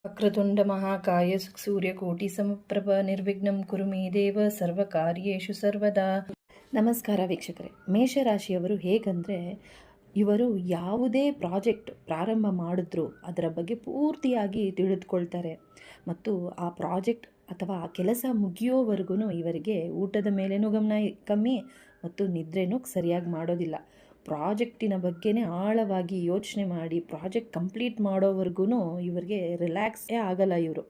ವಕ್ರತುಂಡ ಮಹಾಕಾಯ ಸೂರ್ಯಕೋಟಿ ಸಮಪ್ರಭ ನಿರ್ವಿಘ್ನಂ ಕುರು ಮೇ ದೇವ ಸರ್ವಕಾರ್ಯೇಷು ಸರ್ವದಾ. ನಮಸ್ಕಾರ ವೀಕ್ಷಕರೇ. ಮೇಷರಾಶಿಯವರು ಹೇಗಂದರೆ, ಇವರು ಯಾವುದೇ ಪ್ರಾಜೆಕ್ಟ್ ಪ್ರಾರಂಭ ಮಾಡಿದ್ರು ಅದರ ಬಗ್ಗೆ ಪೂರ್ತಿಯಾಗಿ ತಿಳಿದುಕೊಳ್ತಾರೆ ಮತ್ತು ಆ ಪ್ರಾಜೆಕ್ಟ್ ಅಥವಾ ಆ ಕೆಲಸ ಮುಗಿಯೋವರೆಗೂ ಇವರಿಗೆ ಊಟದ ಮೇಲೇನೂ ಗಮನ ಕಮ್ಮಿ ಮತ್ತು ನಿದ್ರೆನೂ ಸರಿಯಾಗಿ ಮಾಡೋದಿಲ್ಲ. ಪ್ರಾಜೆಕ್ಟಿನ ಬಗ್ಗೆನೇ ಆಳವಾಗಿ ಯೋಚನೆ ಮಾಡಿ ಪ್ರಾಜೆಕ್ಟ್ ಕಂಪ್ಲೀಟ್ ಮಾಡೋವರೆಗೂ ಇವರಿಗೆ ರಿಲ್ಯಾಕ್ಸೇ ಆಗಲ್ಲ ಇವರು.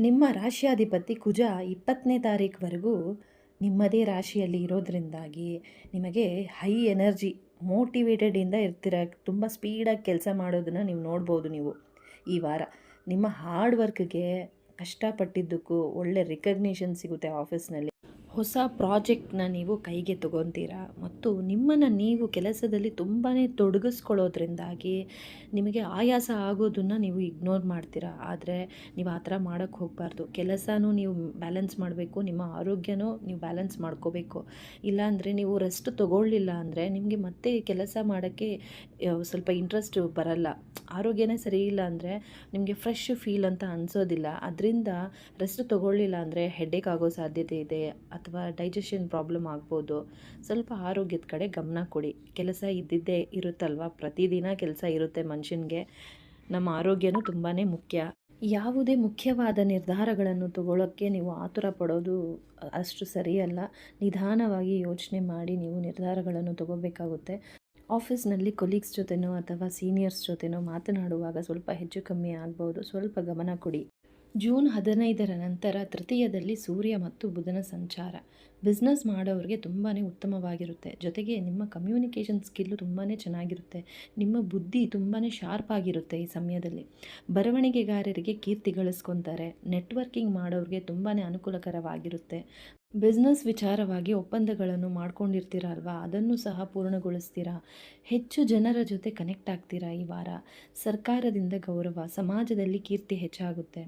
ನಿಮ್ಮ ರಾಶಿಯಾಧಿಪತಿ ಕುಜ 20ನೇ ತಾರೀಕುವರೆಗೂ ನಿಮ್ಮದೇ ರಾಶಿಯಲ್ಲಿ ಇರೋದ್ರಿಂದಾಗಿ ನಿಮಗೆ ಹೈ ಎನರ್ಜಿ ಮೋಟಿವೇಟೆಡಿಂದ ಇರ್ತೀರ. ತುಂಬ ಸ್ಪೀಡಾಗಿ ಕೆಲಸ ಮಾಡೋದನ್ನು ನೀವು ನೋಡ್ಬೋದು. ನೀವು ಈ ವಾರ ನಿಮ್ಮ ಹಾರ್ಡ್ ವರ್ಕ್ಗೆ ಕಷ್ಟಪಟ್ಟಿದ್ದಕ್ಕೂ ಒಳ್ಳೆ ರಿಕಗ್ನಿಷನ್ ಸಿಗುತ್ತೆ. ಆಫೀಸ್ನಲ್ಲಿ ಹೊಸ ಪ್ರಾಜೆಕ್ಟ್ನ ನೀವು ಕೈಗೆ ತಗೊತೀರಾ ಮತ್ತು ನಿಮ್ಮನ್ನು ನೀವು ಕೆಲಸದಲ್ಲಿ ತುಂಬಾ ತೊಡಗಿಸ್ಕೊಳ್ಳೋದ್ರಿಂದಾಗಿ ನಿಮಗೆ ಆಯಾಸ ಆಗೋದನ್ನು ನೀವು ಇಗ್ನೋರ್ ಮಾಡ್ತೀರಾ. ಆದರೆ ನೀವು ಆ ಥರ ಮಾಡೋಕ್ಕೆ ಹೋಗಬಾರ್ದು. ಕೆಲಸನೂ ನೀವು ಬ್ಯಾಲೆನ್ಸ್ ಮಾಡಬೇಕು, ನಿಮ್ಮ ಆರೋಗ್ಯನೂ ನೀವು ಬ್ಯಾಲೆನ್ಸ್ ಮಾಡ್ಕೋಬೇಕು. ಇಲ್ಲಾಂದರೆ ನೀವು ರೆಸ್ಟ್ ತೊಗೊಳ್ಳಿಲ್ಲ ಅಂದರೆ ನಿಮಗೆ ಮತ್ತೆ ಕೆಲಸ ಮಾಡೋಕ್ಕೆ ಸ್ವಲ್ಪ ಇಂಟ್ರೆಸ್ಟ್ ಬರಲ್ಲ. ಆರೋಗ್ಯನೇ ಸರಿ ಇಲ್ಲ ಅಂದರೆ ನಿಮಗೆ ಫ್ರೆಶ್ ಫೀಲ್ ಅಂತ ಅನಿಸೋದಿಲ್ಲ. ಅದರಿಂದ ರೆಸ್ಟ್ ತೊಗೊಳ್ಳಿಲ್ಲ ಅಂದರೆ ಹೆಡ್ಡೇಕ್ ಆಗೋ ಸಾಧ್ಯತೆ ಇದೆ ಅಥವಾ ಡೈಜೆಷನ್ ಪ್ರಾಬ್ಲಮ್ ಆಗ್ಬೋದು. ಸ್ವಲ್ಪ ಆರೋಗ್ಯದ ಕಡೆ ಗಮನ ಕೊಡಿ. ಕೆಲಸ ಇದ್ದಿದ್ದೇ ಇರುತ್ತಲ್ವ, ಪ್ರತಿದಿನ ಕೆಲಸ ಇರುತ್ತೆ ಮನುಷ್ಯನಿಗೆ. ನಮ್ಮ ಆರೋಗ್ಯನೂ ತುಂಬಾ ಮುಖ್ಯ. ಯಾವುದೇ ಮುಖ್ಯವಾದ ನಿರ್ಧಾರಗಳನ್ನು ತಗೊಳ್ಳೋಕ್ಕೆ ನೀವು ಆತುರ ಪಡೋದು ಅಷ್ಟು ಸರಿಯಲ್ಲ. ನಿಧಾನವಾಗಿ ಯೋಚನೆ ಮಾಡಿ ನೀವು ನಿರ್ಧಾರಗಳನ್ನು ತಗೋಬೇಕಾಗುತ್ತೆ. ಆಫೀಸ್ನಲ್ಲಿ ಕೊಲೀಗ್ಸ್ ಜೊತೆನೋ ಅಥವಾ ಸೀನಿಯರ್ಸ್ ಜೊತೆನೋ ಮಾತನಾಡುವಾಗ ಸ್ವಲ್ಪ ಹೆಚ್ಚು ಕಮ್ಮಿ ಆಗ್ಬೋದು. ಸ್ವಲ್ಪ ಗಮನ ಕೊಡಿ. ಜೂನ್ 15ರ ನಂತರ ತೃತೀಯದಲ್ಲಿ ಸೂರ್ಯ ಮತ್ತು ಬುಧನ ಸಂಚಾರ ಬಿಸ್ನೆಸ್ ಮಾಡೋರಿಗೆ ತುಂಬಾ ಉತ್ತಮವಾಗಿರುತ್ತೆ. ಜೊತೆಗೆ ನಿಮ್ಮ ಕಮ್ಯುನಿಕೇಷನ್ ಸ್ಕಿಲ್ಲು ತುಂಬಾ ಚೆನ್ನಾಗಿರುತ್ತೆ. ನಿಮ್ಮ ಬುದ್ಧಿ ತುಂಬಾ ಶಾರ್ಪ್ ಆಗಿರುತ್ತೆ. ಈ ಸಮಯದಲ್ಲಿ ಬರವಣಿಗೆಗಾರರಿಗೆ ಕೀರ್ತಿ ಗಳಿಸ್ಕೊತಾರೆ. ನೆಟ್ವರ್ಕಿಂಗ್ ಮಾಡೋರಿಗೆ ತುಂಬಾ ಅನುಕೂಲಕರವಾಗಿರುತ್ತೆ. ಬಿಸ್ನೆಸ್ ವಿಚಾರವಾಗಿ ಒಪ್ಪಂದಗಳನ್ನು ಮಾಡ್ಕೊಂಡಿರ್ತೀರಲ್ವ, ಅದನ್ನು ಸಹ ಪೂರ್ಣಗೊಳಿಸ್ತೀರಾ. ಹೆಚ್ಚು ಜನರ ಜೊತೆ ಕನೆಕ್ಟ್ ಆಗ್ತೀರಾ. ಈ ವಾರ ಸರ್ಕಾರದಿಂದ ಗೌರವ, ಸಮಾಜದಲ್ಲಿ ಕೀರ್ತಿ ಹೆಚ್ಚಾಗುತ್ತೆ.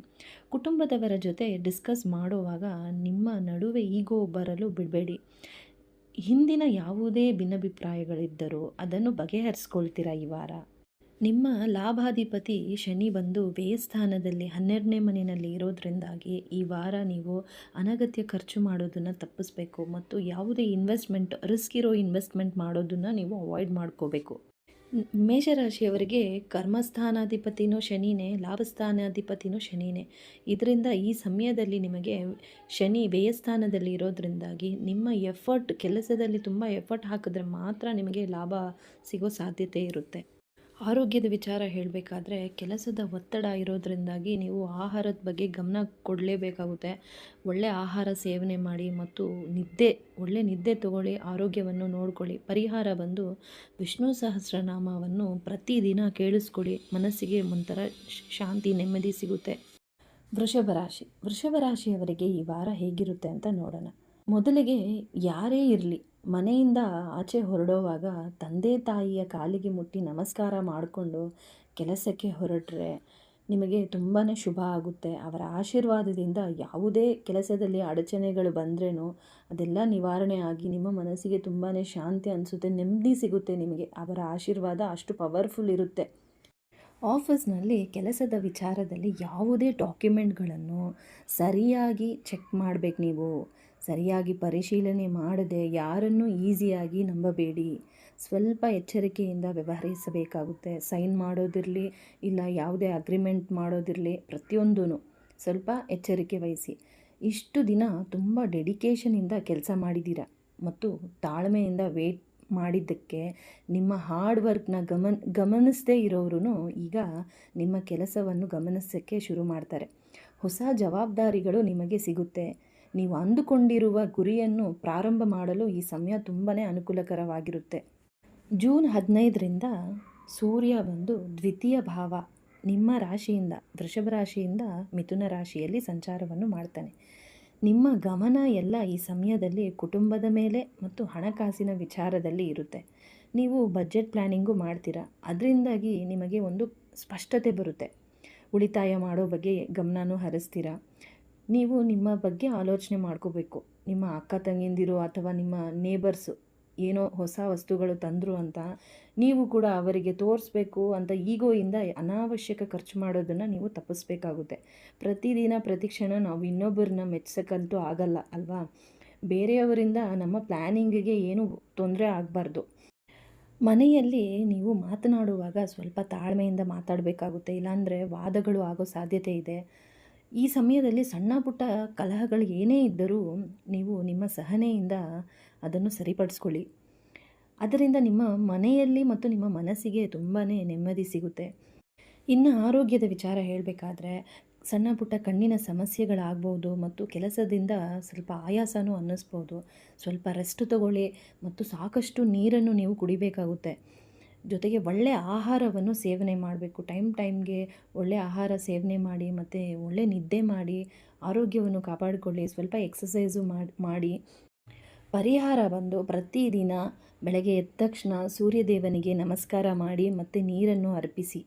ಕುಟುಂಬದವರ ಜೊತೆ ಡಿಸ್ಕಸ್ ಮಾಡುವಾಗ ನಿಮ್ಮ ನಡುವೆ ಈಗೋ ಬರಲು ಬಿಡಬೇಡಿ. ಹಿಂದಿನ ಯಾವುದೇ ಭಿನ್ನಾಭಿಪ್ರಾಯಗಳಿದ್ದರೂ ಅದನ್ನು ಬಗೆಹರಿಸ್ಕೊಳ್ತೀರಾ. ಈ ವಾರ ನಿಮ್ಮ ಲಾಭಾಧಿಪತಿ ಶನಿ ಬಂದು ವ್ಯಯಸ್ಥಾನದಲ್ಲಿ 12ನೇ ಮನೆಯಲ್ಲಿ ಇರೋದ್ರಿಂದಾಗಿ ಈ ವಾರ ನೀವು ಅನಗತ್ಯ ಖರ್ಚು ಮಾಡೋದನ್ನು ತಪ್ಪಿಸ್ಬೇಕು ಮತ್ತು ಯಾವುದೇ ರಿಸ್ಕ್ ಇರೋ ಇನ್ವೆಸ್ಟ್ಮೆಂಟ್ ಮಾಡೋದನ್ನು ನೀವು ಅವಾಯ್ಡ್ ಮಾಡ್ಕೋಬೇಕು. ಮೇಷರಾಶಿಯವರಿಗೆ ಕರ್ಮಸ್ಥಾನಾಧಿಪತಿನೂ ಶನಿನೇ, ಲಾಭಸ್ಥಾನಾಧಿಪತಿನೂ ಶನಿನೇ. ಇದರಿಂದ ಈ ಸಮಯದಲ್ಲಿ ನಿಮಗೆ ಶನಿ ವ್ಯಯಸ್ಥಾನದಲ್ಲಿ ಇರೋದ್ರಿಂದಾಗಿ ನಿಮ್ಮ ಕೆಲಸದಲ್ಲಿ ತುಂಬ ಎಫರ್ಟ್ ಹಾಕಿದ್ರೆ ಮಾತ್ರ ನಿಮಗೆ ಲಾಭ ಸಿಗೋ ಸಾಧ್ಯತೆ ಇರುತ್ತೆ. ಆರೋಗ್ಯದ ವಿಚಾರ ಹೇಳಬೇಕಾದ್ರೆ ಕೆಲಸದ ಒತ್ತಡ ಇರೋದ್ರಿಂದಾಗಿ ನೀವು ಆಹಾರದ ಬಗ್ಗೆ ಗಮನ ಕೊಡಲೇಬೇಕಾಗುತ್ತೆ. ಒಳ್ಳೆ ಆಹಾರ ಸೇವನೆ ಮಾಡಿ ಮತ್ತು ಒಳ್ಳೆ ನಿದ್ದೆ ತಗೊಳ್ಳಿ. ಆರೋಗ್ಯವನ್ನು ನೋಡ್ಕೊಳ್ಳಿ. ಪರಿಹಾರ ಬಂದು ವಿಷ್ಣು ಸಹಸ್ರನಾಮವನ್ನು ಪ್ರತಿದಿನ ಕೇಳಿಸ್ಕೊಳ್ಳಿ. ಮನಸ್ಸಿಗೆ ಒಂಥರ ಶಾಂತಿ, ನೆಮ್ಮದಿ ಸಿಗುತ್ತೆ. ವೃಷಭ ರಾಶಿಯವರಿಗೆ ಈ ವಾರ ಹೇಗಿರುತ್ತೆ ಅಂತ ನೋಡೋಣ. ಮೊದಲಿಗೆ ಯಾರೇ ಇರಲಿ, ಮನೆಯಿಂದ ಆಚೆ ಹೊರಡೋವಾಗ ತಂದೆ ತಾಯಿಯ ಕಾಲಿಗೆ ಮುಟ್ಟಿ ನಮಸ್ಕಾರ ಮಾಡಿಕೊಂಡು ಕೆಲಸಕ್ಕೆ ಹೊರಟ್ರೆ ನಿಮಗೆ ತುಂಬಾ ಶುಭ ಆಗುತ್ತೆ. ಅವರ ಆಶೀರ್ವಾದದಿಂದ ಯಾವುದೇ ಕೆಲಸದಲ್ಲಿ ಅಡಚಣೆಗಳು ಬಂದ್ರೂ ಅದೆಲ್ಲ ನಿವಾರಣೆ ಆಗಿ ನಿಮ್ಮ ಮನಸ್ಸಿಗೆ ತುಂಬಾ ಶಾಂತಿ ಅನಿಸುತ್ತೆ, ನೆಮ್ಮದಿ ಸಿಗುತ್ತೆ. ನಿಮಗೆ ಅವರ ಆಶೀರ್ವಾದ ಅಷ್ಟು ಪವರ್ಫುಲ್ ಇರುತ್ತೆ. ಆಫೀಸ್ನಲ್ಲಿ ಕೆಲಸದ ವಿಚಾರದಲ್ಲಿ ಯಾವುದೇ ಡಾಕ್ಯುಮೆಂಟ್ಗಳನ್ನು ಸರಿಯಾಗಿ ಚೆಕ್ ಮಾಡಬೇಕು. ನೀವು ಸರಿಯಾಗಿ ಪರಿಶೀಲನೆ ಮಾಡದೆ ಯಾರನ್ನೂ ಈಸಿಯಾಗಿ ನಂಬಬೇಡಿ. ಸ್ವಲ್ಪ ಎಚ್ಚರಿಕೆಯಿಂದ ವ್ಯವಹರಿಸಬೇಕಾಗುತ್ತೆ. ಸೈನ್ ಮಾಡೋದಿರಲಿ, ಇಲ್ಲ ಯಾವುದೇ ಅಗ್ರಿಮೆಂಟ್ ಮಾಡೋದಿರಲಿ, ಪ್ರತಿಯೊಂದೂ ಸ್ವಲ್ಪ ಎಚ್ಚರಿಕೆ ವಹಿಸಿ. ಇಷ್ಟು ದಿನ ತುಂಬ ಡೆಡಿಕೇಷನಿಂದ ಕೆಲಸ ಮಾಡಿದ್ದೀರ ಮತ್ತು ತಾಳ್ಮೆಯಿಂದ ವೇಟ್ ಮಾಡಿದ್ದಕ್ಕೆ ನಿಮ್ಮ ಹಾರ್ಡ್ ವರ್ಕ್ನ ಗಮನಿಸದೇ ಇರೋರು ಈಗ ನಿಮ್ಮ ಕೆಲಸವನ್ನು ಗಮನಿಸೋಕ್ಕೆ ಶುರು ಮಾಡ್ತಾರೆ. ಹೊಸ ಜವಾಬ್ದಾರಿಗಳು ನಿಮಗೆ ಸಿಗುತ್ತೆ. ನೀವು ಅಂದುಕೊಂಡಿರುವ ಗುರಿಯನ್ನು ಪ್ರಾರಂಭ ಮಾಡಲು ಈ ಸಮಯ ತುಂಬಾ ಅನುಕೂಲಕರವಾಗಿರುತ್ತೆ. ಜೂನ್ 15ರಿಂದ ಸೂರ್ಯ ಬಂದು ದ್ವಿತೀಯ ಭಾವ ನಿಮ್ಮ ರಾಶಿಯಿಂದ, ವೃಷಭ ರಾಶಿಯಿಂದ ಮಿಥುನ ರಾಶಿಯಲ್ಲಿ ಸಂಚಾರವನ್ನು ಮಾಡ್ತಾನೆ. ನಿಮ್ಮ ಗಮನ ಎಲ್ಲ ಈ ಸಮಯದಲ್ಲಿ ಕುಟುಂಬದ ಮೇಲೆ ಮತ್ತು ಹಣಕಾಸಿನ ವಿಚಾರದಲ್ಲಿ ಇರುತ್ತೆ. ನೀವು ಬಜೆಟ್ ಪ್ಲ್ಯಾನಿಂಗು ಮಾಡ್ತೀರಾ. ಅದರಿಂದಾಗಿ ನಿಮಗೆ ಒಂದು ಸ್ಪಷ್ಟತೆ ಬರುತ್ತೆ. ಉಳಿತಾಯ ಮಾಡೋ ಬಗ್ಗೆ ಗಮನನೂ ಹರಿಸ್ತೀರಾ. ನೀವು ನಿಮ್ಮ ಬಗ್ಗೆ ಆಲೋಚನೆ ಮಾಡ್ಕೋಬೇಕು. ನಿಮ್ಮ ಅಕ್ಕ ತಂಗಿಂದಿರು ಅಥವಾ ನಿಮ್ಮ ನೇಬರ್ಸು ಏನೋ ಹೊಸ ವಸ್ತುಗಳು ತಂದರು ಅಂತ ನೀವು ಕೂಡ ಅವರಿಗೆ ತೋರಿಸ್ಬೇಕು ಅಂತ ಈಗೋಯಿಂದ ಅನಾವಶ್ಯಕ ಖರ್ಚು ಮಾಡೋದನ್ನು ನೀವು ತಪ್ಪಿಸ್ಬೇಕಾಗುತ್ತೆ. ಪ್ರತಿದಿನ ಪ್ರತಿಕ್ಷಣ ನಾವು ಇನ್ನೊಬ್ಬರನ್ನ ಮೆಚ್ಚಕ್ಕಂತೂ ಆಗಲ್ಲ ಅಲ್ವಾ? ಬೇರೆಯವರಿಂದ ನಮ್ಮ ಪ್ಲ್ಯಾನಿಂಗಿಗೆ ಏನೂ ತೊಂದರೆ ಆಗಬಾರ್ದು. ಮನೆಯಲ್ಲಿ ನೀವು ಮಾತನಾಡುವಾಗ ಸ್ವಲ್ಪ ತಾಳ್ಮೆಯಿಂದ ಮಾತಾಡಬೇಕಾಗುತ್ತೆ, ಇಲ್ಲಾಂದರೆ ವಾದಗಳು ಆಗೋ ಸಾಧ್ಯತೆ ಇದೆ. ಈ ಸಮಯದಲ್ಲಿ ಸಣ್ಣ ಪುಟ್ಟ ಕಲಹಗಳು ಏನೇ ಇದ್ದರೂ ನೀವು ನಿಮ್ಮ ಸಹನೆಯಿಂದ ಅದನ್ನು ಸರಿಪಡಿಸ್ಕೊಳ್ಳಿ. ಅದರಿಂದ ನಿಮ್ಮ ಮನೆಯಲ್ಲಿ ಮತ್ತು ನಿಮ್ಮ ಮನಸ್ಸಿಗೆ ತುಂಬಾ ನೆಮ್ಮದಿ ಸಿಗುತ್ತೆ. ಇನ್ನು ಆರೋಗ್ಯದ ವಿಚಾರ ಹೇಳಬೇಕಾದ್ರೆ ಸಣ್ಣ ಪುಟ್ಟ ಕಣ್ಣಿನ ಸಮಸ್ಯೆಗಳಾಗ್ಬೋದು ಮತ್ತು ಕೆಲಸದಿಂದ ಸ್ವಲ್ಪ ಆಯಾಸನೂ ಅನ್ನಿಸ್ಬೋದು. ಸ್ವಲ್ಪ ರೆಸ್ಟ್ ತಗೊಳ್ಳಿ ಮತ್ತು ಸಾಕಷ್ಟು ನೀರನ್ನು ನೀವು ಕುಡಿಬೇಕಾಗುತ್ತೆ. ಜೊತೆಗೆ ಒಳ್ಳೆಯ ಆಹಾರವನ್ನು ಸೇವನೆ ಮಾಡಬೇಕು. ಟೈಮ್ಗೆ ಒಳ್ಳೆಯ ಆಹಾರ ಸೇವನೆ ಮಾಡಿ ಮತ್ತು ಒಳ್ಳೆ ನಿದ್ದೆ ಮಾಡಿ ಆರೋಗ್ಯವನ್ನು ಕಾಪಾಡಿಕೊಳ್ಳಿ. ಸ್ವಲ್ಪ ಎಕ್ಸಸೈಸು ಮಾಡಿ. ಪರಿಹಾರ ಬಂದು ಪ್ರತಿದಿನ ಬೆಳಗ್ಗೆ ಎದ್ದ ತಕ್ಷಣ ಸೂರ್ಯದೇವನಿಗೆ ನಮಸ್ಕಾರ ಮಾಡಿ ಮತ್ತು ನೀರನ್ನು ಅರ್ಪಿಸಿ.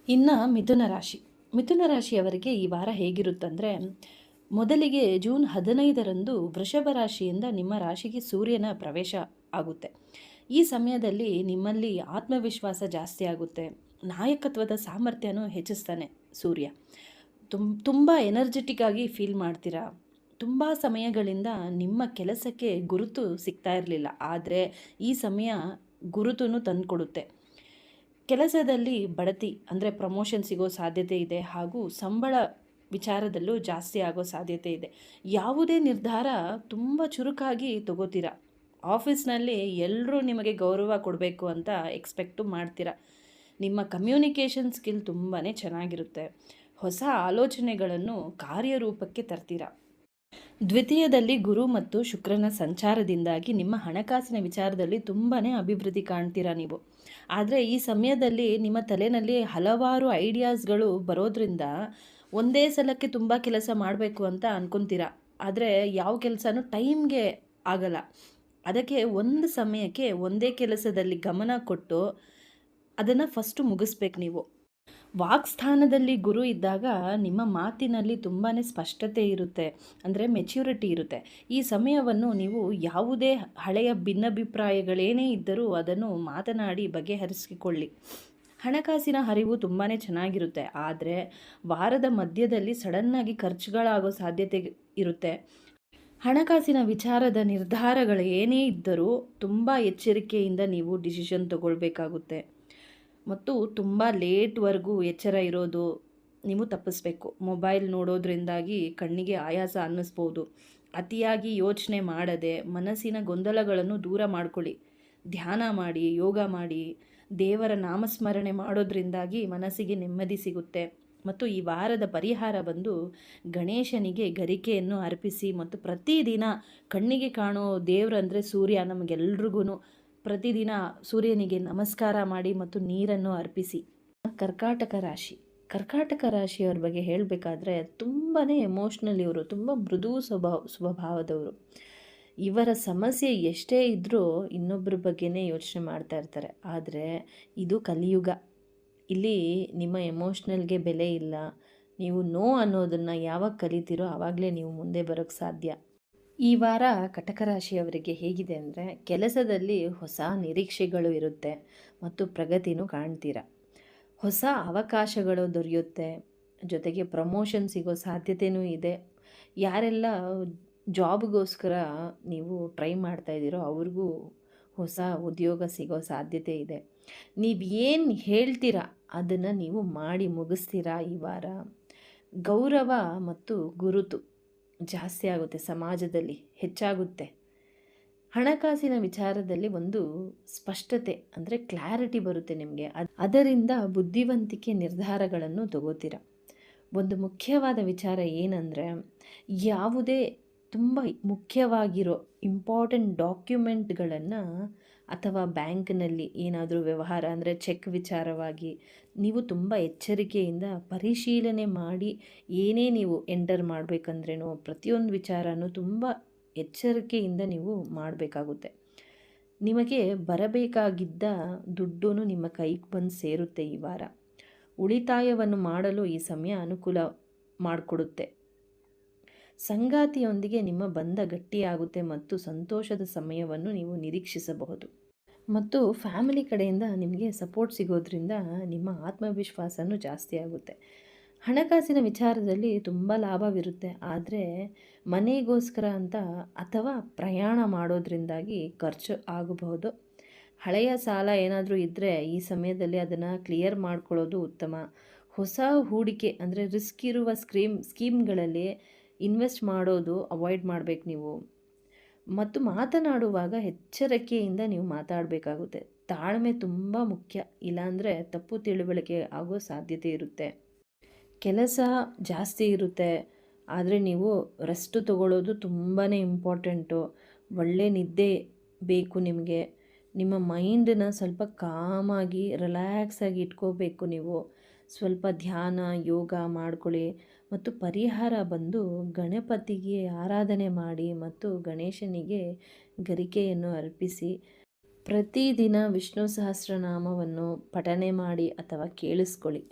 ಇನ್ನು ಮಿಥುನ ರಾಶಿಯವರಿಗೆ ಈ ವಾರ ಹೇಗಿರುತ್ತಂದರೆ, ಮೊದಲಿಗೆ ಜೂನ್ 15ರಂದು ವೃಷಭ ರಾಶಿಯಿಂದ ನಿಮ್ಮ ರಾಶಿಗೆ ಸೂರ್ಯನ ಪ್ರವೇಶ ಆಗುತ್ತೆ. ಈ ಸಮಯದಲ್ಲಿ ನಿಮ್ಮಲ್ಲಿ ಆತ್ಮವಿಶ್ವಾಸ ಜಾಸ್ತಿ ಆಗುತ್ತೆ. ನಾಯಕತ್ವದ ಸಾಮರ್ಥ್ಯನೂ ಹೆಚ್ಚಿಸ್ತಾನೆ ಸೂರ್ಯ. ತುಂಬ ಎನರ್ಜೆಟಿಕ್ ಆಗಿ ಫೀಲ್ ಮಾಡ್ತೀರಾ. ತುಂಬ ಸಮಯಗಳಿಂದ ನಿಮ್ಮ ಕೆಲಸಕ್ಕೆ ಗುರುತು ಸಿಗ್ತಾ ಇರಲಿಲ್ಲ, ಆದರೆ ಈ ಸಮಯ ಗುರುತನ್ನು ತಂದುಕೊಡುತ್ತೆ. ಕೆಲಸದಲ್ಲಿ ಬಡ್ತಿ ಅಂದರೆ ಪ್ರಮೋಷನ್ ಸಿಗೋ ಸಾಧ್ಯತೆ ಇದೆ, ಹಾಗೂ ಸಂಬಳ ವಿಚಾರದಲ್ಲೂ ಜಾಸ್ತಿ ಆಗೋ ಸಾಧ್ಯತೆ ಇದೆ. ಯಾವುದೇ ನಿರ್ಧಾರ ತುಂಬ ಚುರುಕಾಗಿ ತಗೋತೀರಾ. ಆಫೀಸ್ನಲ್ಲಿ ಎಲ್ಲರೂ ನಿಮಗೆ ಗೌರವ ಕೊಡಬೇಕು ಅಂತ ಎಕ್ಸ್ಪೆಕ್ಟು ಮಾಡ್ತೀರಾ. ನಿಮ್ಮ ಕಮ್ಯುನಿಕೇಷನ್ ಸ್ಕಿಲ್ ತುಂಬಾ ಚೆನ್ನಾಗಿರುತ್ತೆ. ಹೊಸ ಆಲೋಚನೆಗಳನ್ನು ಕಾರ್ಯರೂಪಕ್ಕೆ ತರ್ತೀರಾ. ದ್ವಿತೀಯದಲ್ಲಿ ಗುರು ಮತ್ತು ಶುಕ್ರನ ಸಂಚಾರದಿಂದಾಗಿ ನಿಮ್ಮ ಹಣಕಾಸಿನ ವಿಚಾರದಲ್ಲಿ ತುಂಬಾ ಅಭಿವೃದ್ಧಿ ಕಾಣ್ತೀರಾ ನೀವು. ಆದರೆ ಈ ಸಮಯದಲ್ಲಿ ನಿಮ್ಮ ತಲೆಯಲ್ಲಿ ಹಲವಾರು ಐಡಿಯಾಸ್ಗಳು ಬರೋದ್ರಿಂದ ಒಂದೇ ಸಲಕ್ಕೆ ತುಂಬ ಕೆಲಸ ಮಾಡಬೇಕು ಅಂತ ಅಂದ್ಕೊತೀರಾ. ಆದರೆ ಯಾವ ಕೆಲಸನೂ ಟೈಮ್ಗೆ ಆಗಲ್ಲ. ಅದಕ್ಕೆ ಒಂದು ಸಮಯಕ್ಕೆ ಒಂದೇ ಕೆಲಸದಲ್ಲಿ ಗಮನ ಕೊಟ್ಟು ಅದನ್ನು ಫಸ್ಟು ಮುಗಿಸ್ಬೇಕು ನೀವು. ವಾಕ್ಸ್ಥಾನದಲ್ಲಿ ಗುರು ಇದ್ದಾಗ ನಿಮ್ಮ ಮಾತಿನಲ್ಲಿ ತುಂಬಾ ಸ್ಪಷ್ಟತೆ ಇರುತ್ತೆ, ಅಂದರೆ ಮೆಚ್ಯೂರಿಟಿ ಇರುತ್ತೆ. ಈ ಸಮಯವನ್ನು ನೀವು ಯಾವುದೇ ಹಳೆಯ ಭಿನ್ನಾಭಿಪ್ರಾಯಗಳೇನೇ ಇದ್ದರೂ ಅದನ್ನು ಮಾತನಾಡಿ ಬಗೆಹರಿಸಿಕೊಳ್ಳಿ. ಹಣಕಾಸಿನ ಹರಿವು ತುಂಬಾ ಚೆನ್ನಾಗಿರುತ್ತೆ, ಆದರೆ ವಾರದ ಮಧ್ಯದಲ್ಲಿ ಸಡನ್ನಾಗಿ ಖರ್ಚುಗಳಾಗೋ ಸಾಧ್ಯತೆ ಇರುತ್ತೆ. ಹಣಕಾಸಿನ ವಿಚಾರದ ನಿರ್ಧಾರಗಳು ಏನೇ ಇದ್ದರೂ ತುಂಬ ಎಚ್ಚರಿಕೆಯಿಂದ ನೀವು ಡಿಸಿಷನ್ ತಗೊಳ್ಬೇಕಾಗುತ್ತೆ. ಮತ್ತು ತುಂಬ ಲೇಟ್ವರೆಗೂ ಎಚ್ಚರ ಇರೋದು ನೀವು ತಪ್ಪಿಸ್ಬೇಕು. ಮೊಬೈಲ್ ನೋಡೋದ್ರಿಂದಾಗಿ ಕಣ್ಣಿಗೆ ಆಯಾಸ ಅನ್ನಿಸ್ಬೋದು. ಅತಿಯಾಗಿ ಯೋಚನೆ ಮಾಡದೆ ಮನಸ್ಸಿನ ಗೊಂದಲಗಳನ್ನು ದೂರ ಮಾಡ್ಕೊಳ್ಳಿ. ಧ್ಯಾನ ಮಾಡಿ, ಯೋಗ ಮಾಡಿ, ದೇವರ ನಾಮಸ್ಮರಣೆ ಮಾಡೋದ್ರಿಂದಾಗಿ ಮನಸ್ಸಿಗೆ ನೆಮ್ಮದಿ ಸಿಗುತ್ತೆ. ಮತ್ತು ಈ ವಾರದ ಪರಿಹಾರ ಬಂದು ಗಣೇಶನಿಗೆ ಗರಿಕೆಯನ್ನು ಅರ್ಪಿಸಿ ಮತ್ತು ಪ್ರತಿದಿನ ಕಣ್ಣಿಗೆ ಕಾಣೋ ದೇವರಂದರೆ ಸೂರ್ಯ, ನಮಗೆಲ್ರಿಗೂ ಪ್ರತಿದಿನ ಸೂರ್ಯನಿಗೆ ನಮಸ್ಕಾರ ಮಾಡಿ ಮತ್ತು ನೀರನ್ನು ಅರ್ಪಿಸಿ. ಕರ್ಕಾಟಕ ರಾಶಿಯವ್ರ ಬಗ್ಗೆ ಹೇಳಬೇಕಾದ್ರೆ ತುಂಬಾ ಎಮೋಷ್ನಲ್. ಇವರು ತುಂಬ ಮೃದು ಸ್ವಭಾವದವರು. ಇವರ ಸಮಸ್ಯೆ ಎಷ್ಟೇ ಇದ್ದರೂ ಇನ್ನೊಬ್ಬರ ಬಗ್ಗೆನೇ ಯೋಚನೆ ಮಾಡ್ತಾ ಇರ್ತಾರೆ. ಆದರೆ ಇದು ಕಲಿಯುಗ. ಇಲ್ಲಿ ನಿಮ್ಮ ಎಮೋಷ್ನಲ್ಗೆ ಬೆಲೆ ಇಲ್ಲ. ನೀವು ನೋ ಅನ್ನೋದನ್ನು ಯಾವಾಗ ಕಲಿತೀರೋ ಆವಾಗಲೇ ನೀವು ಮುಂದೆ ಬರೋಕ್ಕೆ ಸಾಧ್ಯ. ಈ ವಾರ ಕಟಕ ರಾಶಿಯವರಿಗೆ ಹೇಗಿದೆ ಅಂದರೆ, ಕೆಲಸದಲ್ಲಿ ಹೊಸ ನಿರೀಕ್ಷೆಗಳು ಇರುತ್ತೆ ಮತ್ತು ಪ್ರಗತಿನೂ ಕಾಣ್ತೀರಾ. ಹೊಸ ಅವಕಾಶಗಳು ದೊರೆಯುತ್ತೆ. ಜೊತೆಗೆ ಪ್ರಮೋಷನ್ ಸಿಗೋ ಸಾಧ್ಯತೆಯೂ ಇದೆ. ಯಾರೆಲ್ಲ ಜಾಬ್ಗೋಸ್ಕರ ನೀವು ಟ್ರೈ ಮಾಡ್ತಾಯಿದ್ದೀರೋ ಅವ್ರಿಗೂ ಹೊಸ ಉದ್ಯೋಗ ಸಿಗೋ ಸಾಧ್ಯತೆ ಇದೆ. ನೀವು ಏನು ಹೇಳ್ತೀರಾ ಅದನ್ನು ನೀವು ಮಾಡಿ ಮುಗಿಸ್ತೀರಾ. ಈ ವಾರ ಗೌರವ ಮತ್ತು ಗುರುತು ಜಾಸ್ತಿ ಆಗುತ್ತೆ, ಸಮಾಜದಲ್ಲಿ ಹೆಚ್ಚಾಗುತ್ತೆ. ಹಣಕಾಸಿನ ವಿಚಾರದಲ್ಲಿ ಒಂದು ಸ್ಪಷ್ಟತೆ ಅಂದರೆ ಕ್ಲಾರಿಟಿ ಬರುತ್ತೆ ನಿಮಗೆ. ಅದರಿಂದ ಬುದ್ಧಿವಂತಿಕೆ ನಿರ್ಧಾರಗಳನ್ನು ತಗೋತೀರ. ಒಂದು ಮುಖ್ಯವಾದ ವಿಚಾರ ಏನಂದರೆ, ಯಾವುದೇ ತುಂಬ ಮುಖ್ಯವಾಗಿರೋ ಇಂಪಾರ್ಟೆಂಟ್ ಡಾಕ್ಯುಮೆಂಟ್ಗಳನ್ನು ಅಥವಾ ಬ್ಯಾಂಕ್ನಲ್ಲಿ ಏನಾದರೂ ವ್ಯವಹಾರ ಅಂದರೆ ಚೆಕ್ ವಿಚಾರವಾಗಿ ನೀವು ತುಂಬ ಎಚ್ಚರಿಕೆಯಿಂದ ಪರಿಶೀಲನೆ ಮಾಡಿ ಏನೇ ನೀವು ಎಂಟರ್ ಮಾಡಬೇಕಂದ್ರೇನೋ ಪ್ರತಿಯೊಂದು ವಿಚಾರನೂ ತುಂಬ ಎಚ್ಚರಿಕೆಯಿಂದ ನೀವು ಮಾಡಬೇಕಾಗುತ್ತೆ. ನಿಮಗೆ ಬರಬೇಕಾಗಿದ್ದ ದುಡ್ಡು ನಿಮ್ಮ ಕೈಗೆ ಬಂದು ಸೇರುತ್ತೆ. ಈ ವಾರ ಉಳಿತಾಯವನ್ನು ಮಾಡಲು ಈ ಸಮಯ ಅನುಕೂಲ ಮಾಡಿಕೊಡುತ್ತೆ. ಸಂಗಾತಿಯೊಂದಿಗೆ ನಿಮ್ಮ ಬಂಧ ಗಟ್ಟಿಯಾಗುತ್ತೆ ಮತ್ತು ಸಂತೋಷದ ಸಮಯವನ್ನು ನೀವು ನಿರೀಕ್ಷಿಸಬಹುದು. ಮತ್ತು ಫ್ಯಾಮಿಲಿ ಕಡೆಯಿಂದ ನಿಮಗೆ ಸಪೋರ್ಟ್ ಸಿಗೋದ್ರಿಂದ ನಿಮ್ಮ ಆತ್ಮವಿಶ್ವಾಸನೂ ಜಾಸ್ತಿ ಆಗುತ್ತೆ. ಹಣಕಾಸಿನ ವಿಚಾರದಲ್ಲಿ ತುಂಬ ಲಾಭವಿರುತ್ತೆ, ಆದರೆ ಮನೆಗೋಸ್ಕರ ಅಂತ ಅಥವಾ ಪ್ರಯಾಣ ಮಾಡೋದ್ರಿಂದಾಗಿ ಖರ್ಚು ಆಗಬಹುದು. ಹಳೆಯ ಸಾಲ ಏನಾದರೂ ಇದ್ದರೆ ಈ ಸಮಯದಲ್ಲಿ ಅದನ್ನು ಕ್ಲಿಯರ್ ಮಾಡ್ಕೊಳ್ಳೋದು ಉತ್ತಮ. ಹೊಸ ಹೂಡಿಕೆ ಅಂದರೆ ರಿಸ್ಕ್ ಇರುವ ಸ್ಕೀಮ್ಗಳಲ್ಲಿ ಇನ್ವೆಸ್ಟ್ ಮಾಡೋದು ಅವಾಯ್ಡ್ ಮಾಡಬೇಕು ನೀವು. ಮತ್ತು ಮಾತನಾಡುವಾಗ ಎಚ್ಚರಿಕೆಯಿಂದ ನೀವು ಮಾತಾಡಬೇಕಾಗುತ್ತೆ. ತಾಳ್ಮೆ ತುಂಬ ಮುಖ್ಯ, ಇಲ್ಲಾಂದರೆ ತಪ್ಪು ತಿಳುವಳಿಕೆ ಆಗೋ ಸಾಧ್ಯತೆ ಇರುತ್ತೆ. ಕೆಲಸ ಜಾಸ್ತಿ ಇರುತ್ತೆ, ಆದರೆ ನೀವು ರೆಸ್ಟ್ ತಗೊಳ್ಳೋದು ತುಂಬಾ ಇಂಪಾರ್ಟೆಂಟು. ಒಳ್ಳೆ ನಿದ್ದೆ ಬೇಕು ನಿಮಗೆ. ನಿಮ್ಮ ಮೈಂಡನ್ನ ಸ್ವಲ್ಪ ಕಾಮಾಗಿ ರಿಲ್ಯಾಕ್ಸಾಗಿ ಇಟ್ಕೋಬೇಕು ನೀವು. ಸ್ವಲ್ಪ ಧ್ಯಾನ ಯೋಗ ಮಾಡ್ಕೊಳ್ಳಿ. ಮತ್ತು ಪರಿಹಾರ ಬಂದು ಗಣಪತಿಗೆ ಆರಾಧನೆ ಮಾಡಿ ಮತ್ತು ಗಣೇಶನಿಗೆ ಗರಿಕೆಯನ್ನು ಅರ್ಪಿಸಿ. ಪ್ರತಿದಿನ ವಿಷ್ಣು ಸಹಸ್ರನಾಮವನ್ನು ಪಠನೆ ಮಾಡಿ ಅಥವಾ ಕೇಳಿಸ್ಕೊಳ್ಳಿ.